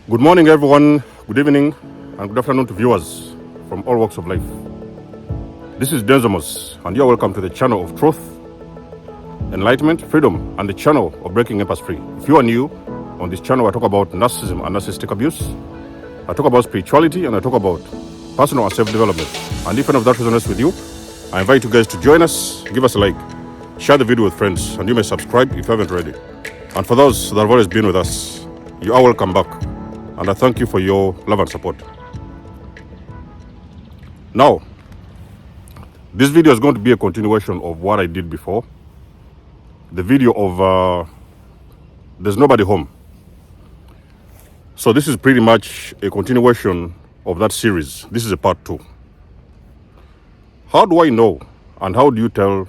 Good morning, everyone. Good evening, and good afternoon to viewers from all walks of life. This is Denzomus, and you are welcome to the channel of truth, enlightenment, freedom, and the channel of breaking empath free. If you are new on this channel, I talk about narcissism and narcissistic abuse. I talk about spirituality, and I talk about personal and self-development. And if any of that resonates with you, I invite you guys to join us, give us a like, share the video with friends, and you may subscribe if you haven't already. And for those that have always been with us, you are welcome back. And I thank you for your love and support. Now, this video is going to be a continuation of what I did before. The video of There's Nobody Home. So this is pretty much a continuation of that series. This is a part 2. How do I know and how do you tell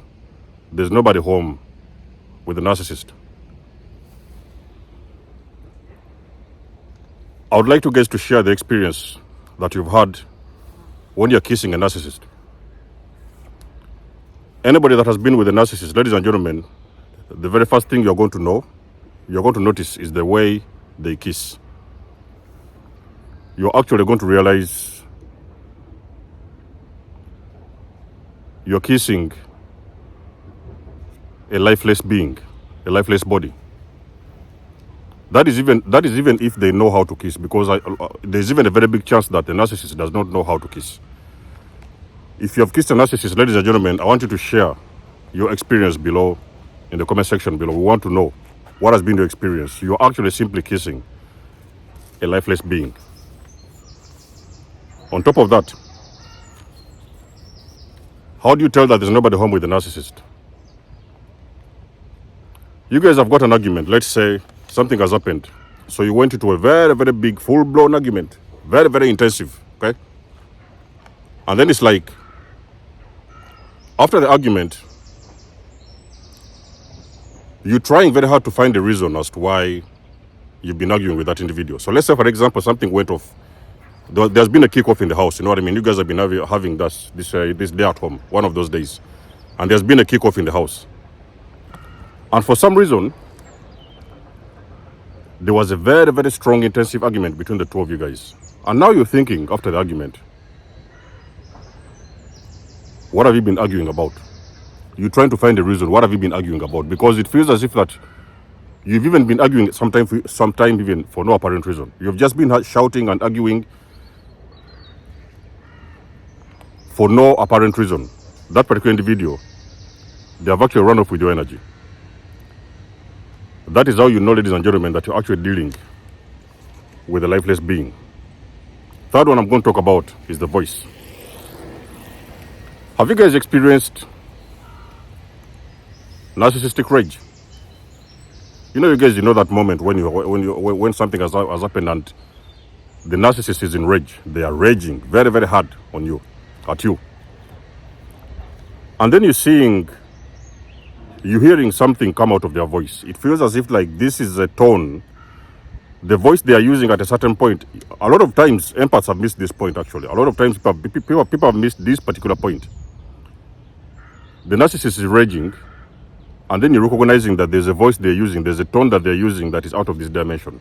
there's nobody home with a narcissist? I would like you guys to share the experience that you've had when you're kissing a narcissist. Anybody that has been with a narcissist, ladies and gentlemen, the very first thing you're going to notice is the way they kiss. You're actually going to realize you're kissing a lifeless being, a lifeless body. That is even if they know how to kiss, because there's even a very big chance that the narcissist does not know how to kiss. If you have kissed a narcissist, ladies and gentlemen, I want you to share your experience below in the comment section below. We want to know what has been your experience. You're actually simply kissing a lifeless being. On top of that, how do you tell that there's nobody home with the narcissist? You guys have got an argument. Let's say something has happened. So you went into a very, very big, full-blown argument. Very, very intensive, okay? And then it's like, after the argument, you're trying very hard to find a reason as to why you've been arguing with that individual. So let's say, for example, something went off. There's been a kickoff in the house, you know what I mean? You guys have been having this day at home, one of those days. And there's been a kickoff in the house. And for some reason, there was a very, very strong, intensive argument between the two of you guys. And now you're thinking, after the argument, what have you been arguing about? You're trying to find a reason. What have you been arguing about? Because it feels as if that you've even been arguing sometime even for no apparent reason. You've just been shouting and arguing for no apparent reason. That particular individual, they have actually run off with your energy. That is how you know, ladies and gentlemen, that you're actually dealing with a lifeless being. Third one I'm going to talk about is the voice. Have you guys experienced narcissistic rage? You guys, that moment when something has happened and the narcissist is in rage. They are raging very, very hard at you. And then you're hearing something come out of their voice. It feels as if like this is a tone, the voice they are using at a certain point. A lot of times, empaths have missed this point actually. A lot of times people have missed this particular point. The narcissist is raging, and then you're recognizing that there's a voice they're using, there's a tone that they're using that is out of this dimension.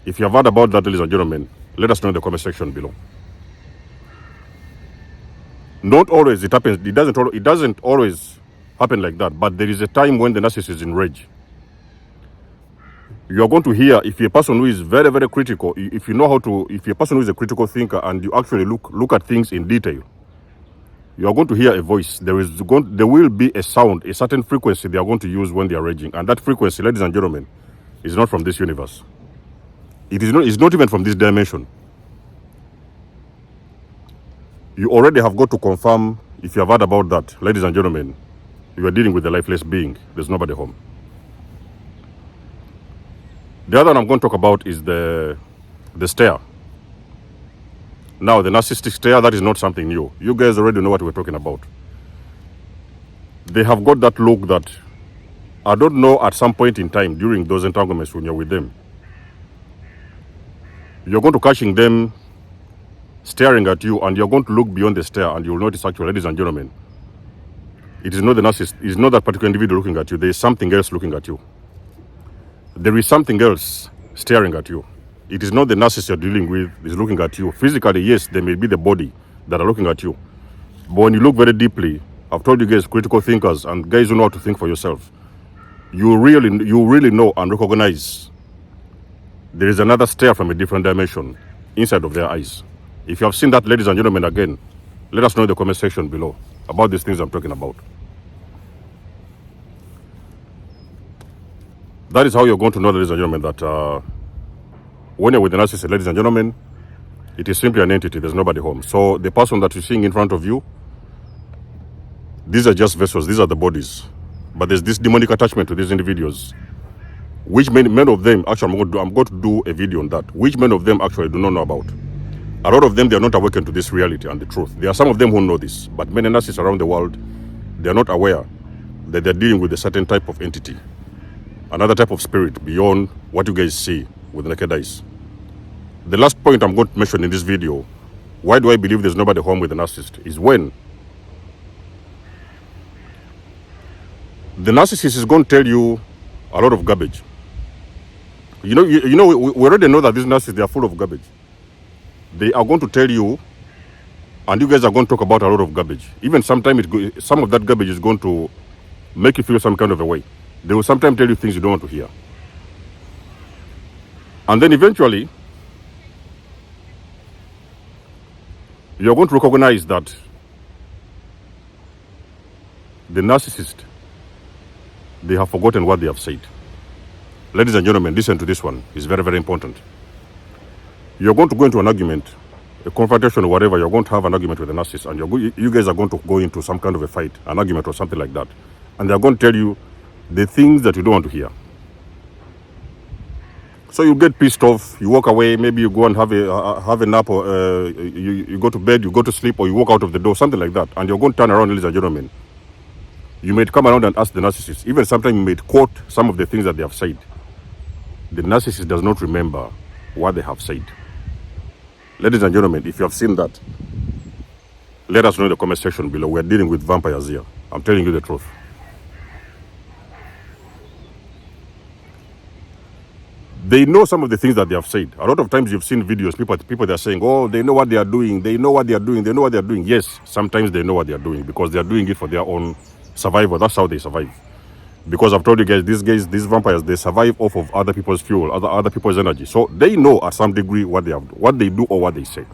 If you have heard about that, ladies and gentlemen, let us know in the comment section below. Not always it happens. It doesn't always happen like that, but there is a time when the narcissist is in rage. You are going to hear, if you're a person who is very, very critical, if you're a person who is a critical thinker and you actually look at things in detail, you are going to hear a voice. There will be a sound, a certain frequency they are going to use when they are raging. And that frequency, ladies and gentlemen, is not from this universe. It's not even from this dimension. You already have got to confirm, if you have heard about that, ladies and gentlemen, you are dealing with a lifeless being. There's nobody home. The other one I'm going to talk about is the stare. Now, the narcissistic stare, that is not something new. You guys already know what we're talking about. They have got that look that, I don't know, at some point in time during those entanglements when you're with them, you're going to catching them staring at you, and you're going to look beyond the stare, and you'll notice actually, ladies and gentlemen, it is not the narcissist, it's not that particular individual looking at you. There is something else looking at you. There is something else staring at you. It is not the narcissist you're dealing with is looking at you. Physically, yes, they may be the body that are looking at you. But when you look very deeply, I've told you guys, critical thinkers and guys who know how to think for yourself, you really know and recognize there is another stare from a different dimension inside of their eyes. If you have seen that, ladies and gentlemen, again, let us know in the comment section below about these things I'm talking about. That is how you're going to know, ladies and gentlemen, that when you're with the narcissist, ladies and gentlemen, it is simply an entity. There's nobody home. So the person that you're seeing in front of you, these are just vessels. These are the bodies. But there's this demonic attachment to these individuals, which many of them, actually, I'm going to do a video on that, which many of them actually do not know about. A lot of them, they are not awakened to this reality and the truth. There are some of them who know this, but many narcissists around the world, they are not aware that they're dealing with a certain type of entity, another type of spirit beyond what you guys see with naked eyes. The last point I'm going to mention in this video, why do I believe there's nobody home with a narcissist, is when the narcissist is going to tell you a lot of garbage. We already know that these narcissists, they are full of garbage. They are going to tell you, and you guys are going to talk about a lot of garbage. Even sometimes some of that garbage is going to make you feel some kind of a way. They will sometimes tell you things you don't want to hear. And then eventually, you're going to recognize that the narcissist, they have forgotten what they have said. Ladies and gentlemen, listen to this one. It's very, very important. You're going to go into an argument, a confrontation or whatever. You're going to have an argument with the narcissist, and you guys are going to go into some kind of a fight, an argument or something like that. And they're going to tell you the things that you don't want to hear. So you get pissed off, you walk away, maybe you go and have a nap, or you go to bed, you go to sleep, or you walk out of the door, something like that. And you're going to turn around, ladies and gentlemen. You may come around and ask the narcissist. Even sometimes you may quote some of the things that they have said. The narcissist does not remember what they have said. Ladies and gentlemen, if you have seen that, let us know in the comment section below. We're dealing with vampires here. I'm telling you the truth. They know some of the things that they have said. A lot of times you've seen videos, people they're saying, oh, they know what they are doing, they know what they are doing, they know what they are doing. Yes, sometimes they know what they are doing because they are doing it for their own survival. That's how they survive. Because I've told you guys, these vampires, they survive off of other people's fuel, other people's energy. So they know at some degree what they do or what they say.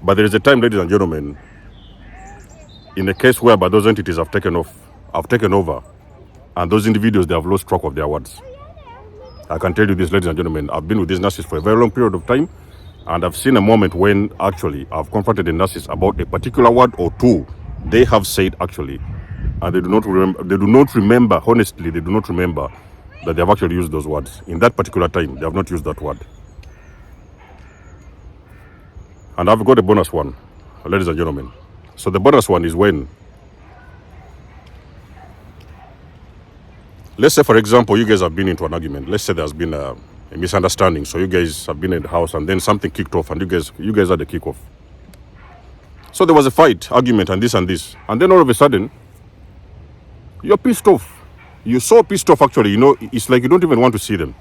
But there is a time, ladies and gentlemen, in a case whereby those entities have taken over, and those individuals, they have lost track of their words. I can tell you this, ladies and gentlemen, I've been with this narcissist for a very long period of time, and I've seen a moment when actually I've confronted the narcissist about a particular word or two they have said actually, and they do not remember, honestly, they do not remember that they have actually used those words. In that particular time, they have not used that word. And I've got a bonus one, ladies and gentlemen. So the bonus one is when, let's say, for example, you guys have been into an argument. Let's say there's been a misunderstanding. So you guys have been in the house and then something kicked off and you guys had the kickoff. So there was a fight, argument, and this. And then all of a sudden, you're pissed off. You're so pissed off, actually, it's like you don't even want to see them.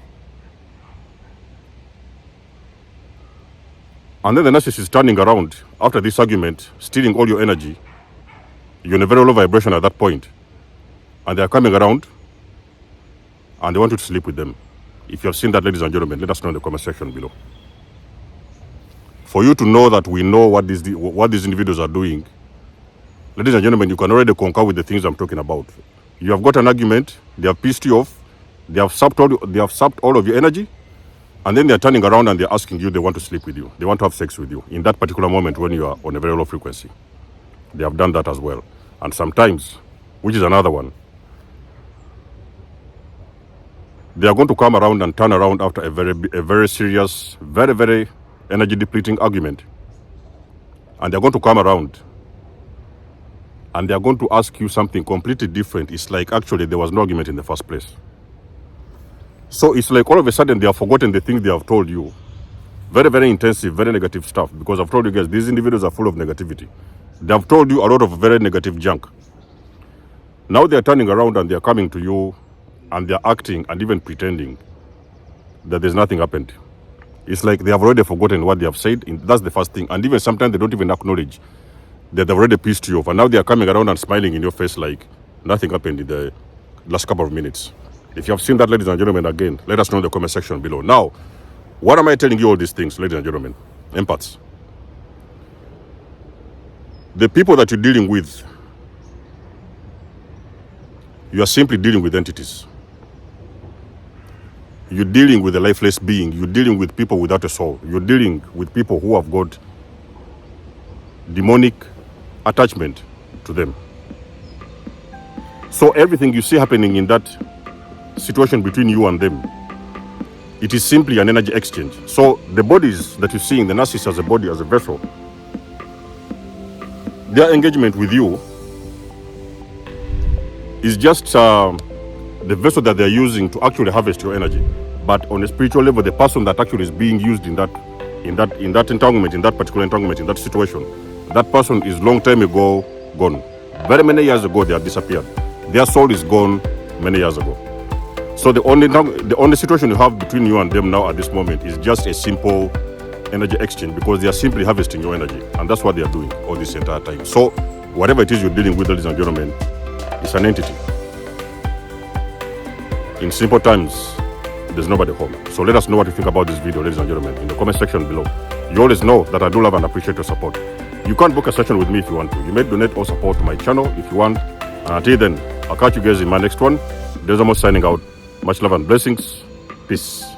And then the narcissist is turning around after this argument, stealing all your energy. You're in a very low vibration at that point. And they're coming around and they want you to sleep with them. If you have seen that, ladies and gentlemen, let us know in the comment section below. For you to know that we know what these individuals are doing, ladies and gentlemen, you can already concur with the things I'm talking about. You have got an argument, they have pissed you off, they have sapped all of your energy, and then they're turning around and they're asking you, they want to sleep with you, they want to have sex with you in that particular moment when you are on a very low frequency. They have done that as well. And sometimes, which is another one, they are going to come around and turn around after a very serious, very, very energy depleting argument. And they're going to come around and they're going to ask you something completely different. It's like actually there was no argument in the first place. So it's like all of a sudden they have forgotten the things they have told you. Very, very intensive, very negative stuff. Because I've told you guys, these individuals are full of negativity. They have told you a lot of very negative junk. Now they're turning around and they're coming to you and they're acting and even pretending that there's nothing happened. It's like they have already forgotten what they have said. That's the first thing. And even sometimes they don't even acknowledge that they've already pissed you off. And now they are coming around and smiling in your face like nothing happened in the last couple of minutes. If you have seen that, ladies and gentlemen, again, let us know in the comment section below. Now, what am I telling you all these things, ladies and gentlemen? Empaths. The people that you're dealing with, you are simply dealing with entities. You're dealing with a lifeless being. You're dealing with people without a soul. You're dealing with people who have got demonic attachment to them. So everything you see happening in that situation between you and them, it is simply an energy exchange. So the bodies that you see in the narcissist as a body, as a vessel, their engagement with you is just the vessel that they're using to actually harvest your energy. But on a spiritual level, the person that actually is being used in that entanglement, in that particular entanglement, in that situation, that person is long time ago gone. Very many years ago, they have disappeared. Their soul is gone many years ago. So the only situation you have between you and them now at this moment is just a simple energy exchange, because they are simply harvesting your energy, and that's what they are doing all this entire time. So whatever it is you're dealing with, ladies and gentlemen, it's an entity. In simple terms, there's nobody home. So let us know what you think about this video, ladies and gentlemen, in the comment section below. You always know that I do love and appreciate your support. You can book a session with me if you want to. You may donate or support my channel if you want. And until then, I'll catch you guys in my next one. There's almost signing out. Much love and blessings. Peace.